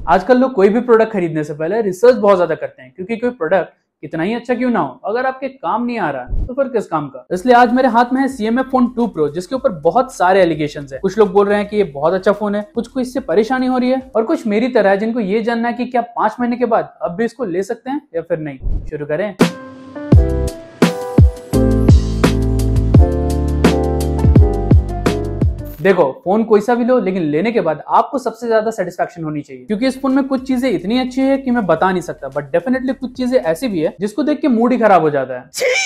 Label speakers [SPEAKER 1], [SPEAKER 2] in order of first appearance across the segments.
[SPEAKER 1] आजकल लोग कोई भी प्रोडक्ट खरीदने से पहले रिसर्च बहुत ज्यादा करते हैं, क्योंकि कोई प्रोडक्ट कितना ही अच्छा क्यों ना हो, अगर आपके काम नहीं आ रहा तो फिर किस काम का। इसलिए आज मेरे हाथ में है CMF फोन 2 Pro, जिसके ऊपर बहुत सारे एलिगेशंस हैं। कुछ लोग बोल रहे हैं कि ये बहुत अच्छा फोन है, कुछ को इससे परेशानी हो रही है, और कुछ मेरी तरह है जिनको ये जानना है कि क्या 5 महीने के बाद अब भी इसको ले सकते हैं या फिर नहीं। शुरू करें। देखो, फोन कोई सा भी लो, लेकिन लेने के बाद आपको सबसे ज्यादा सेटिस्फैक्शन होनी चाहिए, क्योंकि इस फोन में कुछ चीजें इतनी अच्छी है कि मैं बता नहीं सकता, बट डेफिनेटली कुछ चीजें ऐसी भी है जिसको देख के मूड ही खराब हो जाता है।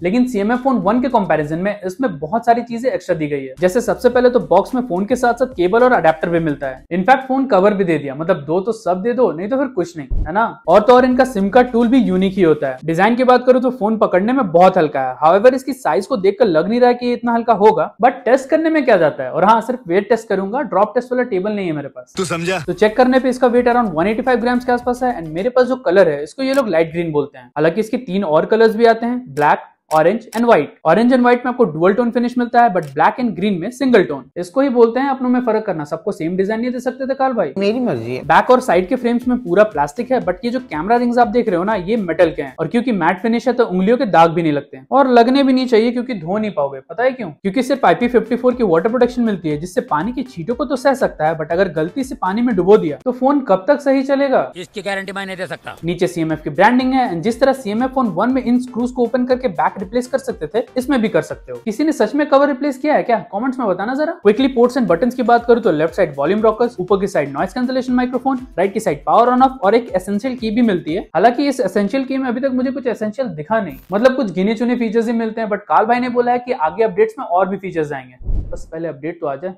[SPEAKER 1] लेकिन CMF फोन 1 के कंपैरिजन में इसमें बहुत सारी चीजें एक्स्ट्रा दी गई है। जैसे सबसे पहले तो बॉक्स में फोन के साथ साथ केबल और अडेप्टर भी मिलता है। इनफैक्ट फोन कवर भी दे दिया, मतलब दो तो सब दे दो, नहीं तो फिर कुछ नहीं, है ना। और तो और इनका सिम कार्ड टूल भी यूनिक ही होता है। डिजाइन की बात करूं तो फोन पकड़ने में बहुत हल्का है, हाउएवर इसकी साइज को देखकर लग नहीं रहा है कि ये इतना हल्का होगा, बट टेस्ट करने में क्या जाता है। और हाँ, सिर्फ वेट टेस्ट करूंगा, ड्रॉप टेस्ट वाला टेबल नहीं है मेरे पास, तू समझा। तो चेक करने पे इसका वेट अराउंड 185 ग्राम्स के आसपास है। एंड मेरे पास जो कलर है इसको ये लोग लाइट ग्रीन बोलते हैं। हालांकि इसके 3 और कलर्स भी आते हैं, black, orange and white. Orange and white में आपको डुअल टोन फिनिश मिलता है, बट ब्लैक एंड ग्रीन में सिंगल टोन। इसको ही बोलते हैं अपनों में फर्क करना। सबको सेम डिजाइन नहीं दे सकते थे काल भाई, मेरी मर्जी है। बैक और साइड के फ्रेम्स में पूरा प्लास्टिक है, बट ये जो कैमरा रिंग्स आप देख रहे हो ना, ये मेटल के हैं। और क्योंकि मैट फिनिश है तो उंगलियों के दाग भी नहीं लगते हैं, और लगने भी नहीं चाहिए, क्योंकि धो नहीं पाओगे। पता है क्यों? क्योंकि सिर्फ IP54 की वाटर प्रोटेक्शन मिलती है, जिससे पानी की छींटों को तो सह सकता है, बट अगर गलती से पानी में डुबो दिया तो फोन कब तक सही चलेगा, इसकी गारंटी मैं नहीं दे सकता। नीचे CMF की ब्रांडिंग है, एंड जिस तरह CMF फोन 1 में इन स्क्रूज को ओपन करके बैक रिप्लेस कर सकते थे, इसमें भी कर सकते हो। किसी ने सच में कवर रिप्लेस किया है क्या? कमेंट्स में बताना जरा। क्विकली पोर्ट्स एंड बटन्स की बात करूं तो लेफ्ट साइड वॉल्यूम रॉकर्स, ऊपर की side noise cancellation microphone, right की साइड पावर ऑन ऑफ, और एक एसेंशियल की भी मिलती है। हालांकि इस एसेंशियल की में अभी तक मुझे कुछ एसेंशियल दिखा नहीं, मतलब कुछ गिने चुने फीचर्स ही मिलते हैं, बट काल भाई ने बोला है कि आगे अपडेट्स में और भी फीचर्स आएंगे। बस पहले अपडेट तो आ जाए।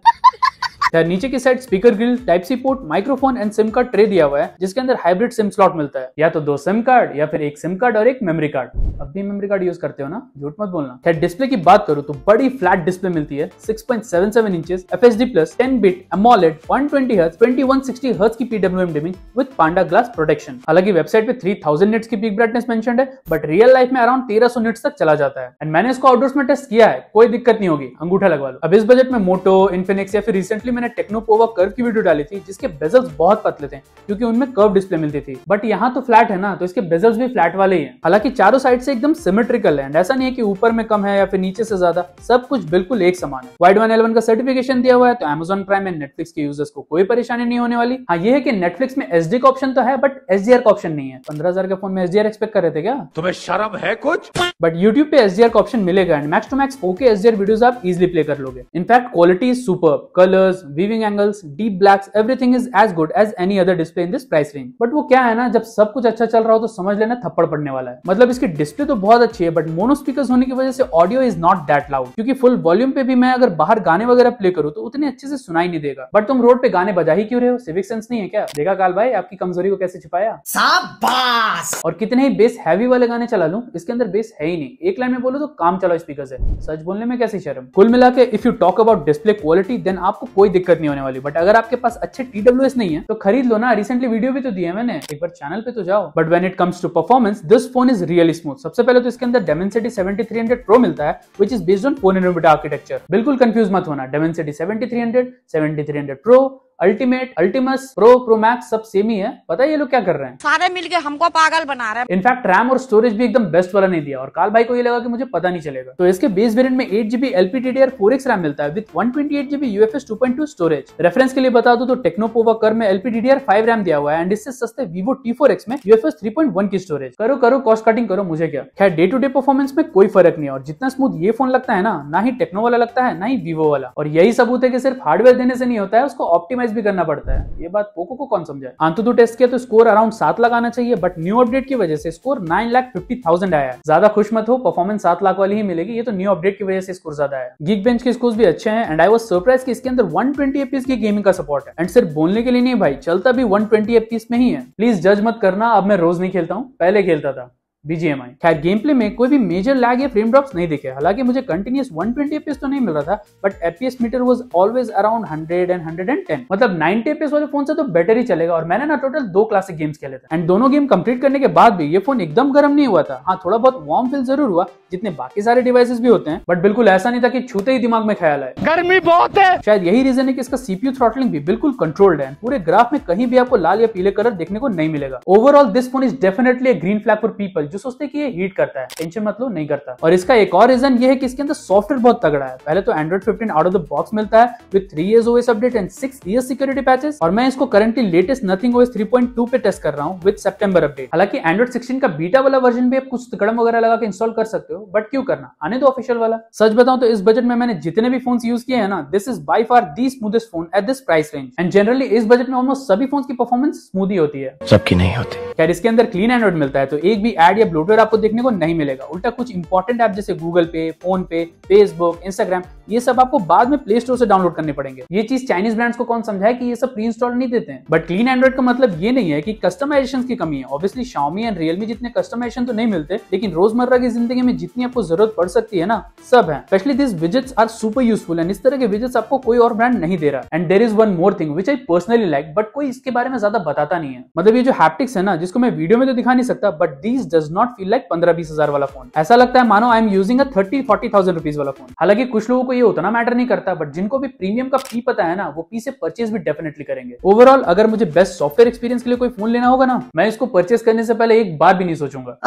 [SPEAKER 1] नीचे की side speaker grille, type C port, microphone and SIM card tray दिया हुआ है, जिसके अंदर हाइब्रिड सिम स्लॉट मिलता है, या तो 2 सिम कार्ड या फिर 1 सिम कार्ड और 1 मेमोरी कार्ड। अब भी मेमोरी कार्ड यूज करते हो ना, झूठ मत बोलना। खैर, डिस्प्ले की बात करूं तो बड़ी फ्लैट डिस्प्ले मिलती है, 6.77 inches, FHD+, 10 bit AMOLED, 120 Hz, 2160 Hz की PWM dimming with Panda glass protection. हालांकि वेबसाइट पे 3000 निट्स की पीक ब्राइटनेस मेंशन्ड है, बट रियल लाइफ में अराउंड 1300 निट्स तक चला जाता है। एंड मैंने इसको आउटडोर्स में टेस्ट किया है, कोई दिक्कत नहीं होगी, अंगूठा लगवा लो। अब इस बजट में मोटो, इन्फिनिक्स या फिर रिसेंटली मैंने टेक्नोपोवा कर्व की वीडियो डाली थी, जिसके बेजल्स बहुत पतले थे, क्योंकि उनमें कर्व डिस्प्ले मिलती थी। बट यहाँ तो फ्लैट है ना, तो इसके बेजल्स भी फ्लैट वाले ही हैं। हालांकि चारों साइड से एकदम सिमेट्रिकल है, एंड ऐसा नहीं है कि ऊपर में कम है या फिर नीचे से ज्यादा, सब कुछ बिल्कुल एक समान है। वाइड 111 का सर्टिफिकेशन दिया हुआ है, तो Amazon प्राइम एंड नेटफ्लिक्स के यूजर्स को कोई परेशानी नहीं होने वाली। हाँ, ये है कि नेटफ्लिक्स में SD का ऑप्शन तो है, बट HDR का ऑप्शन नहीं है। 15,000 के फोन में HDR एक्सपेक्ट कर रहे थे क्या? तुम्हें शर्म है कुछ? बट YouTube पे HDR का ऑप्शन मिलेगा, and max to max 4K HDR videos आप इजीली प्ले कर लोगे। In fact quality is superb, colours, viewing angles, deep blacks, everything is as good as any other display in this price range. But वो क्या है ना, जब सब कुछ अच्छा चल रहा हो तो समझ लेना थप्पड़ पड़ने वाला है। मतलब इसकी डिस्प्ले तो बहुत अच्छी है, बट मोनो स्पीकर्स होने की वजह से audio is not that loud, क्योंकि फुल वॉल्यूम पे भी मैं अगर बाहर गाने वगैरह प्ले करूं तो उतने अच्छे से सुनाई नहीं देगा। बट तुम रोड पे गाने बजा ही क्यों रहे हो? सिविक सेंस नहीं है क्या? देखा काल भाई, आपकी कमजोरी को कैसे छिपाया। शाबाश। और कितने ही बेस हैवी वाले गाने चला लूं, इसके अंदर बेस है ही नहीं। एक लाइन में बोलो तो काम चलाओ स्पीकर से, सच बोलने में कैसी शर्म। कुल मिला के if you talk about display quality, then आपको कोई दिक्कत नहीं होने वाली। बट अगर आपके पास अच्छे TWS नहीं है तो खरीद लो ना, रिसेंटली वीडियो भी तो दी है मैंने, एक बार चैनल पे तो जाओ। But when it comes to performance, this phone is really smooth. सबसे पहले तो इसके अंदर Dimensity 7300 Pro मिलता है, which is based on 4nm architecture. बिल्कुल कंफ्यूज मत होना, Dimensity 7300, 7300 Pro, अल्टीमेट, अल्टीमस, प्रो मैक्स सब सेम ही है। पता है ये लोग क्या कर रहे हैं? सारे मिलके हमको पागल बना रहे हैं। इनफैक्ट रैम और स्टोरेज भी एकदम बेस्ट वाला नहीं दिया, और काल भाई को ये लगा कि मुझे पता नहीं चलेगा। तो इसके बेस वेरिएंट में 8GB LPDDR4X रैम मिलता है with 128GB UFS 2.2 storage. Reference के लिए बता दो तो टेक्नोपोवा कर्व में LPDDR5 रैम दिया हुआ है, एंड इससे सस्ते Vivo T4X में UFS 3.1 की स्टोरेज। करो कॉस्ट कटिंग करो, मुझे क्या। खैर, डे टू डे परफॉर्मेंस में कोई फर्क नहीं है, और जितना स्मूथ ये फोन लगता है ना ही टेक्नो वाला लगता है, ना ही Vivo वाला। और यही सबूत है कि सिर्फ हार्डवेयर देने से नहीं होता है, उसको ऑप्टिमाइज भी करना पड़ता है। ये बात पोको को कौन समझाए। अंतुतु टेस्ट किया तो स्कोर अराउंड 7 लाख आना चाहिए, बट न्यू अपडेट की वजह से स्कोर 9,50,000 आया है। ज्यादा खुश मत हो, परफॉर्मेंस 7 लाख वाली ही मिलेगी, ये तो न्यू अपडेट की वजह से स्कोर ज्यादा है। Geekbench के स्कोर्स भी अच्छे हैं, एंड आई वाज सरप्राइज कि इसके अंदर 120 FPS की गेमिंग का सपोर्ट है। एंड सिर्फ बोलने के लिए नहीं भाई, चलता भी 120 FPS में ही है। प्लीज जज मत करना, अब मैं रोज नहीं खेलता हूँ, पहले खेलता था। BGMI। खैर गेम प्ले में कोई भी मेजर लैग या फ्रेम ड्रॉप्स नहीं दिखे। हालांकि मुझे कंटिन्यूस 120 FPS तो नहीं मिल रहा था, but FPS meter was always around 100 and 110। मतलब 90 FPS वाले फोन से तो बेटर ही चलेगा। और मैंने ना टोटल 2 क्लासिक गेम्स खेले थे एंड दोनों गेम कंप्लीट करने के बाद भी ये फोन एकदम गर्म नहीं हुआ था। हाँ, थोड़ा बहुत वार्म फील जरूर हुआ, जितने बाकी सारे डिवाइसेस भी होते हैं, बट बिल्कुल ऐसा नहीं था कि छूते ही दिमाग में ख्याल आए गर्मी बहुत है। शायद यही रीजन है कि इसका CPU थ्रॉटलिंग भी बिल्कुल कंट्रोल्ड है। पूरे ग्राफ में कहीं भी आपको लाल या पीले कलर देखने को नहीं मिलेगा। Overall this phone is definitely a green flag for people जो सोचते हैं कि ये हीट करता है। टेंशन मत लो, नहीं करता। और इसका एक और रीजन ये है कि इसके अंदर सॉफ्टवेयर बहुत तगड़ा है। पहले तो Android 15 out of the box मिलता है with 3 years OS update and 6 years security patches. और मैं इसको करंटली लेटेस्ट नथिंग OS 3.2 पे टेस्ट कर रहा हूँ विद सितंबर अपडेट। हालांकि Android 16 का बीटा वाला वर्जन भी आप कुछ तगड़म वगैरह लगा के इंस्टॉल कर सकते हो, बट क्यों करना, आने दो ऑफिशियल वाला। सच बताऊं तो इस बजट में मैंने जितने भी फोन्स यूज किए हैं ना, this is by far the smoothest phone at this price range. And generally इस बजट में ऑलमोस्ट सभी फोन्स की परफॉर्मेंस स्मूथ ही होती है,
[SPEAKER 2] सबकी नहीं होती।
[SPEAKER 1] खैर इसके अंदर क्लीन एंड्रॉइड मिलता है, तो एक भी एड या ब्लोटवेयर आपको देखने को नहीं मिलेगा। उल्टा कुछ इंपॉर्टेंट ऐप जैसे गूगल पे, फोन पे, फेसबुक, इंस्टाग्राम, ये सब आपको बाद में प्ले स्टोर से डाउनलोड करने पड़ेंगे। ये चीज चाइनीज ब्रांड्स को कौन समझाए कि ये सब प्री इंस्टॉल नहीं देते हैं। बट क्लीन एंड्रॉइड का मतलब ये नहीं है कि कस्टमाइजेशन की कमी है। ऑब्वियसली Xiaomi एंड Realme जितने कस्टमाइजेशन तो नहीं मिलते, लेकिन रोजमर्रा की जिंदगी में जितनी आपको जरूरत पड़ सकती है ना, सब है। Specially this widgets are super useful and इस तरह के विजेट्स आपको कोई और ब्रांड नहीं दे रहा। And there is one more thing which I personally like, but कोई इसके बारे में ज्यादा बताता नहीं है। मतलब ये जो हैप्टिक्स है ना, जिसको मैं वीडियो में तो दिखा नहीं सकता, but this does not feel like 15-20 हजार वाला फोन। ऐसा लगता है मानो I am using a 30-40,000 rupees वाला फोन। हालांकि कुछ लोगों को ये उतना मैटर नहीं करता, बट जिनको भी प्रीमियम का फी पता है ना, वो पी से परचेज भी डेफिनेटली करेंगे। ओवरऑल अगर मुझे बेस्ट सॉफ्टवेयर एक्सपीरियंस के लिए कोई फोन लेना होगा ना, मैं इसको परचेज करने से पहले एक बार भी नहीं सोचूंगा।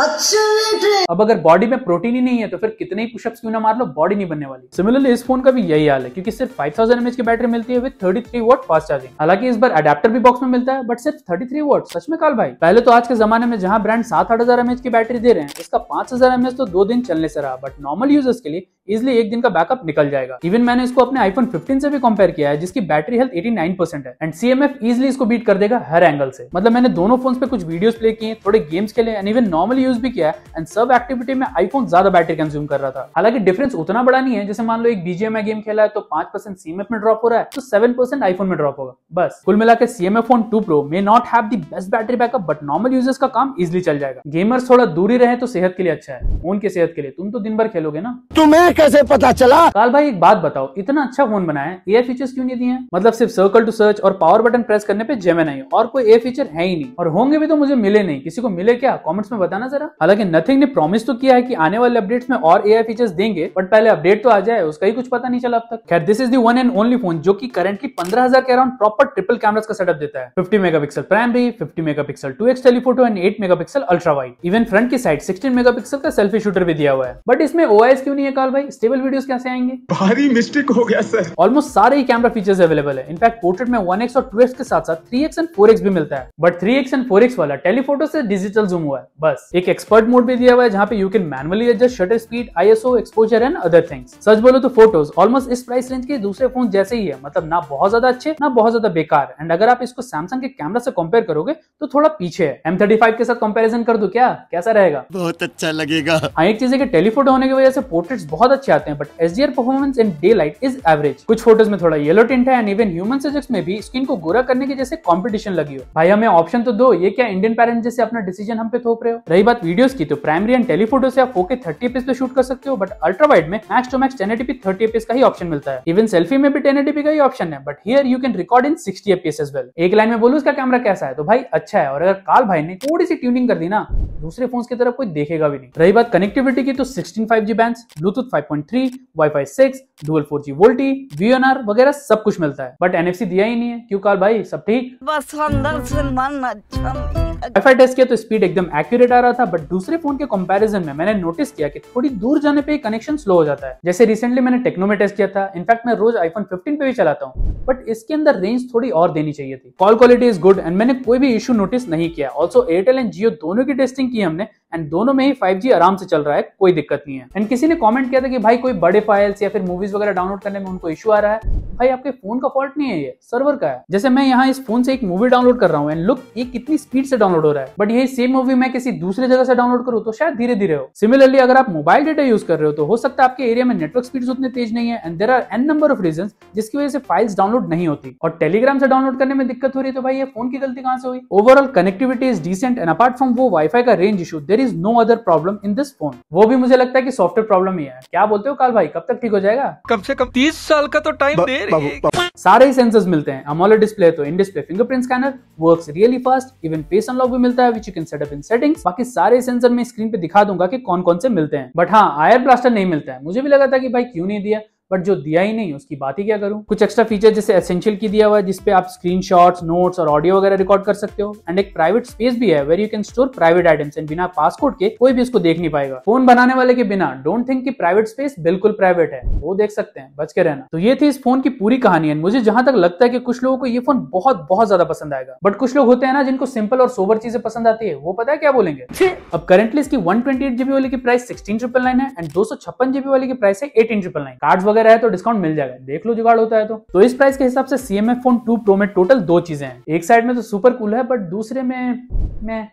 [SPEAKER 1] अब अगर बॉडी में प्रोटीन ही नहीं है तो फिर कितने ही पुशअप्स क्यों ना मार लो, बॉडी नहीं बनने वाली। सिमिलरली इस फोन का भी यही हाल है, क्योंकि सिर्फ 5000 mAh की बैटरी मिलती है विद 33 वॉट फास्ट चार्जिंग। हालांकि इस बार अडेप्टर भी बॉक्स में मिलता है, बट सिर्फ 33 वॉट। सच में काल भाई, पहले तो आज के जमाने में जहां ब्रांड 7-8 हजार mAh की बैटरी दे रहे हैं, इसका 5000 mAh तो 2 दिन चलने से रहा, बट नॉर्मल यूजर्स के लिए इजिली 1 दिन का बैकअप निकल जाएगा। इवन मैंने इसको अपने iPhone 15 से भी कंपेयर किया है, जिसकी बैटरी हेल्थ 89% है एंड CMF इजिली इसको बीट कर देगा हर एंगल से। मतलब मैंने दोनों फोन्स पे कुछ वीडियोस प्ले किए, थोड़े गेम्स खेले एंड इवन नॉर्मल यूज भी किया एंड सब एक्टिविटी में iPhone ज्यादा बैटरी कंज्यूम कर रहा था। हालांकि डिफरेंस उतना बड़ा नहीं है, जैसे मान लो एक BGMI गेम खेला है तो 5% CMF में ड्रॉप हो रहा है, तो 7% iPhone में ड्रॉप होगा। बस कुल मिलाकर CMF phone 2 Pro may not have the best battery backup, but normal users का काम इजिली चल जाएगा। गेमर्स थोड़ा दूर ही रहे तो सेहत के लिए अच्छा है। फोन की सेहत के लिए तुम तो दिन भर खेलोगे ना।
[SPEAKER 2] तुम्हें कैसे पता चला?
[SPEAKER 1] काल भाई एक बात बताओ, इतना अच्छा फोन बनाया है, AI फीचर्स क्यों नहीं दिए हैं? मतलब सिर्फ सर्कल टू सर्च और पावर बटन प्रेस करने पे Gemini, और कोई AI फीचर है ही नहीं। और होंगे भी तो मुझे मिले नहीं। किसी को मिले क्या, कमेंट्स में बताना जरा। हालांकि नथिंग ने प्रॉमिस तो किया है कि आने वाले अपडेट्स में और AI फीचर्स देंगे, बट पहले अपडेट तो आ जाए, उसका ही कुछ पता नहीं चला अब तक। खैर this is the one and only phone जो कि करंटली 15,000 के अराउंड प्रॉपर ट्रिपल कैमरास का सेटअप देता है। 50 megapixel primary, 50 megapixel 2x telephoto and 8 megapixel ultra wide. Even front की साइड 16 मेगापिक्सल का सेल्फी शूटर भी दिया हुआ है। बट इसमें OIS क्यों नहीं है काल भाई? स्टेबल वीडियोस कैसे आएंगे?
[SPEAKER 2] भारी मिस्टेक हो गया सर।
[SPEAKER 1] ऑलमोस्ट सारे ही कैमरा फीचर्स अवेलेबल है। इनफैक्ट पोर्ट्रेट में 1x और 2x के साथ साथ 3x एंड 4x भी मिलता है, बट 3x एंड 4x वाला टेलीफोटो से डिजिटल जूम हुआ है बस। एक एक्सपर्ट मोड भी दिया हुआ है जहां पे you can manually adjust shutter speed, ISO, exposure and other things. सच बोलो तो फोटोज ऑलमोस्ट इस प्राइस रेंज के दूसरे फोन जैसे ही है, मतलब ना बहुत ज्यादा अच्छे ना बहुत ज्यादा बेकार। एंड अगर आप इसको सैमसंग के कैमरा से कंपेयर करोगे तो थोड़ा पीछे है। M35 के साथ कंपैरिजन कर दो क्या, कैसा रहेगा?
[SPEAKER 2] बहुत अच्छा लगेगा।
[SPEAKER 1] हाँ, एक चीज है कि टेलीफोटो होने की वजह से पोर्ट्रेट्स बहुत अच्छे आते हैं, but HDR performance in day light is average. कुछ फोटोज में थोड़ा येलो टिंट है एंड इवन ह्यूमन सब्जेक्ट्स में भी स्किन को गोरा करने की जैसे कंपटीशन लगी हो। भाई हमें ऑप्शन तो दो, ये क्या इंडियन पेरेंट जैसे अपना डिसीजन हम पे थोप रहे हो? रही बात वीडियोस की, तो प्राइमरी एंड टेलीफोटो से आप 4K 30fps पे शूट कर सकते हो, बट अल्ट्रा वाइड में max to max 1080p 30fps का ही ऑप्शन मिलता है। इवन सेल्फी में भी 1080p का ही ऑप्शन है, but here you can record in 60fps as well. एक लाइन में बोलूं इसका कैमरा कैसा है, तो भाई अच्छा है। और अगर काल भाई ने थोड़ी सी ट्यूनिंग कर दी ना, दूसरे फोन्स की तरफ कोई देखेगा भी नहीं। रही बात कनेक्टिविटी की, तो 16 5G bands, Bluetooth 5.3, Wi-Fi 6, dual 4G VoLTE, VNR वगैरह सब कुछ मिलता है, बट NFC दिया ही नहीं है। क्यों काल भाई, सब ठीक?
[SPEAKER 3] बस अंदर से मन अच्छा नहीं।
[SPEAKER 1] Wi-Fi टेस्ट किया तो स्पीड एकदम एक्यूरेट आ रहा था, बट दूसरे फोन के कंपैरिजन में मैंने नोटिस किया कि थोड़ी दूर जाने पे कनेक्शन स्लो हो जाता है। जैसे रिसेंटली मैंने टेक्नो में टेस्ट किया था, इनफैक्ट मैं रोज iPhone 15 पे भी चलाता हूँ, बट इसके अंदर रेंज थोड़ी और देनी चाहिए थी। Call quality is good and मैंने कोई भी इशू नोटिस नहीं किया। ऑल्सो एयरटेल एंड जियो दोनों की टेस्टिंग की हमने एंड दोनों में ही 5G आराम से चल रहा है, कोई दिक्कत नहीं है। एंड किसी ने कमेंट किया था कि भाई कोई बड़े फाइल्स या फिर मूवीज वगैरह डाउनलोड करने में उनको इशू आ रहा है। भाई आपके फोन का फॉल्ट नहीं है, ये सर्वर का है। जैसे मैं यहाँ इस फोन से एक मूवी डाउनलोड कर रहा हूँ एंड लुक ये कितनी स्पीड से डाउनलोड हो रहा है, बट यही सेम मूवी मैं किसी दूसरी जगह से डाउनलोड करूँ तो शायद धीरे धीरे हो। सिमिलरली अगर आप मोबाइल डेटा यूज कर रहे हो तो हो सकता है आपके एरिया में नेटवर्क स्पीड्स उतने तेज नहीं है and there are an number of reasons जिसकी वजह से फाइल्स डाउनलोड नहीं होती। और टेलीग्राम से डाउनलोड करने में दिक्कत हो रही है तो भाई ये फोन की गलती कहां से हुई? Overall connectivity is decent and apart from वो वाईफाई का range issue, there there is no other problem in this phone. वो भी मुझे लगता है कि सॉफ्टवेयर प्रॉब्लम ही है। क्या बोलते हो काल भाई, कब तक ठीक हो जाएगा?
[SPEAKER 4] कम से कम 30 साल का तो टाइम दे रही है।
[SPEAKER 1] सारे ही सेंसर्स मिलते हैं, AMOLED डिस्प्ले तो in display fingerprint scanner works really fast, even face unlock भी मिलता है which you can set up in settings. बाकी सारे सेंसर में स्क्रीन पे दिखा दूंगा कि कौन कौन से मिलते हैं, बट हाँ आयर ब्लास्टर नहीं मिलता है। मुझे भी लगा था कि भाई क्यों नहीं दिया, बट जो दिया ही नहीं उसकी बात ही क्या करूं। कुछ एक्स्ट्रा फीचर जैसे एसेंशियल की दिया हुआ है जिसपे आप स्क्रीनशॉट्स, नोट्स और ऑडियो वगैरह रिकॉर्ड कर सकते हो, एंड एक प्राइवेट स्पेस भी है where you can store private items and बिना पासकोड के कोई भी इसको देख नहीं पाएगा। फोन बनाने वाले के बिना डोंट थिंक कि प्राइवेट स्पेस बिल्कुल प्राइवेट है, वो देख सकते हैं, बच के रहना। तो ये थी इस फोन की पूरी कहानी है। मुझे जहां तक लगता है कि कुछ लोगों को ये फोन बहुत बहुत ज्यादा पसंद आएगा, बट कुछ लोग होते हैं ना जिनको सिंपल और सोबर चीजें पसंद आती है, वो पता है क्या बोलेंगे। अब करंटली इसकी 128GB वाली की प्राइस 16,999 है एंड 256GB वाली की प्राइस है 18,999। कार्ड्स वगैरह है तो डिस्काउंट मिल जाएगा, देख लो जुगाड़ होता है तो इस प्राइस के हिसाब से CMF फोन 2 Pro में टोटल 2 चीजें हैं। एक साइड में तो सुपर कूल है, बट दूसरे में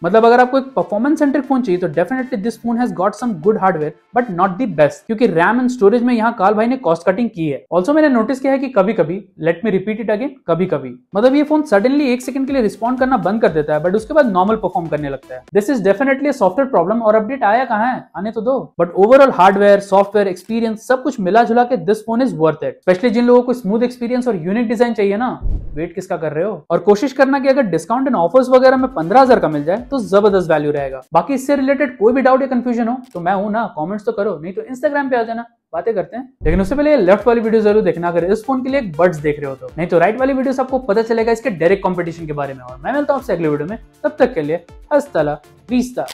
[SPEAKER 1] मतलब अगर आपको एक परफॉर्मेंस सेंट्रिक फोन चाहिए तो definitely this phone has got some good hardware but not the best, क्योंकि रैम एंड स्टोरेज में यहाँ काल भाई ने कॉस्ट कटिंग की है। ऑल्सो मैंने नोटिस किया है कि कभी कभी, let me repeat it again, कभी कभी मतलब ये फोन सडनली 1 सेकंड के लिए रिस्पॉन्ड करना बंद कर देता है, बट उसके बाद नॉर्मल परफॉर्म करने लगता है। This is definitely software problem, और अपडेट आया कहाँ है, आने तो दो। But overall hardware, software, experience सब कुछ मिला जुला के this phone is worth it. Specially जिन लोगों को स्मूथ एक्सपीरियंस और यूनिक डिजाइन चाहिए ना, वेट किसका कर रहे हो। और कोशिश करना कि अगर डिस्काउंट एंड ऑफर्स वगैरह में 15,000 का मिल जाए तो जबरदस्त वैल्यू रहेगा। बाकी इससे रिलेटेड कोई भी डाउट या कंफ्यूजन हो तो मैं हूं ना, कमेंट्स तो करो, नहीं तो इंस्टाग्राम पे आ जाना, बातें करते हैं। लेकिन उससे पहले लेफ्ट वाली वीडियो जरूर देखना अगर इस फोन के लिए एक बड्स देख रहे हो तो, नहीं तो राइट वाली वीडियो से आपको पता चलेगा इसके डायरेक्ट कंपटीशन के बारे में। और मैं मिलता हूं आपसे अगले वीडियो में, तब तक के लिए हस्ता ला विस्ता।